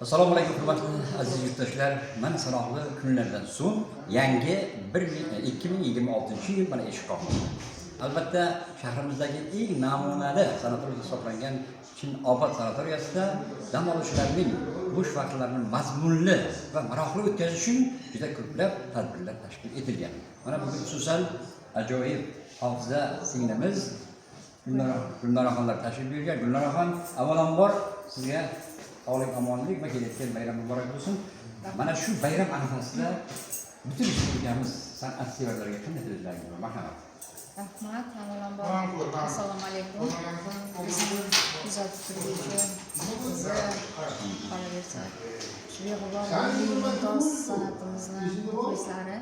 Assalomu alaykum hurmatli aziz yurtdoshlar. Mana sanoqli kunlardan so'ng yangi 2026 yil mana eshik qoqdi. Albatta shahrimizdagi eng namunali sanatoriy hisoblangan Chinobod sanatoriyasida dam oluvchilarning bo'sh vaqtlarini mazmunli va maroqli o'tkazish uchun juda ko'plab tadbirlar tashkil etilgan. Mana bugun xususan ajoyib hofiza singlimiz Gulnoraxonlar tashrif buyurgan. Gulnoraxon, avvalambor sizga sog'lik, omonlik va kelayotgan bayram muborak bo'lsin. Mana shu bayram arafasida butun ishtirokimiz san'at sevarlarga qanday tilaklar bor? Marhamat. Rahmat, avvalambor assalomu alaykum. Bizni kuzatib turuvchi bizni qolaversa shu beg'ubor mumtoz san'atimizni muxlislari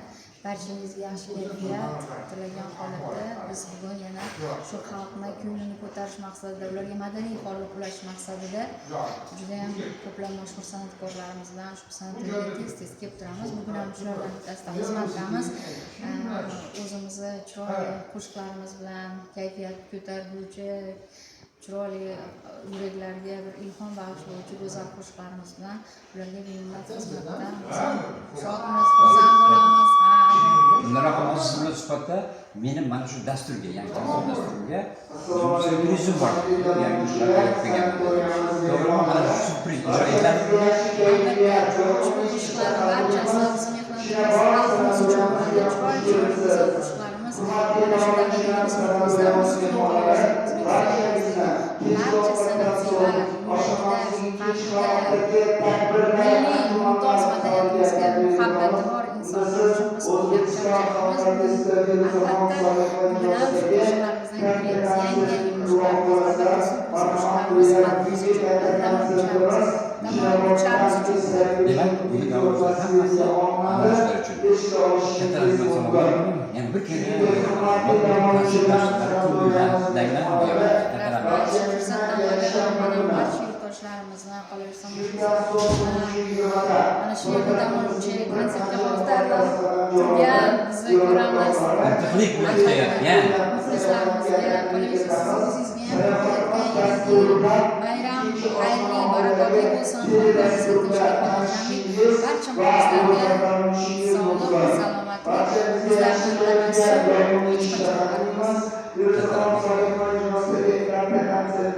barchangizga yaxshi kayfiyat tilagan holatda biz bugun yana shu xalqni ko'nglini ko'tarish maqsadida, ularga madaniy faollik ulash maqsadida juda ham ko'plab mashhur san'atkorlarimiz bilan shu sanatoriyga tez kelib turamiz. Bugun ham shulardan bittasida xizmat qilamiz. O'zimizni chiroyli qo'shiqlarimiz bilan kayfiyat ko'taruvchi, chiroyli yuraklarga bir ilhom bag'ishlovchi go'zal qo'shiqlarimiz bilan ularga beminnat xizmatda shodmiz, xursand bo'lamiz. Gulnoraxon siz bilan suhbatda meni mana shu dasturga, yangi dasturga turizm bor. Yangi ishlar qilgan. To'g'rimi? Mana shu surpriz ijro etiladi. Qo'shiqlar barchasi bizni xalqimiz uchun chiroyli qo'shiqlarimiz barcha san'atsevar milliy mumtoz madaniyatimizga muhabbati bor insonlar uchun biz qo'shlarimiz albatta bilan qo'shiqlarimizdan ko'ramiz. Yangi qo'shiqlarimiz Demak, bu davlatlar hammasi amalchilar uchun. Katta rahmat sanoqli. Yani bir kere yurtdoshlarimizni qolaversa mana shu yerda dam oluvchi konsertga hozirlanib turgan bizni ko'ramiz. Intiqlik bilan kutayotgan muxlislarimizga qolaversa sizga ham bayram xayrli, barakatli bo'lsin. Barcha muxlislarga sog'lik, salomatlik, bizlardan tabassum, hech qachon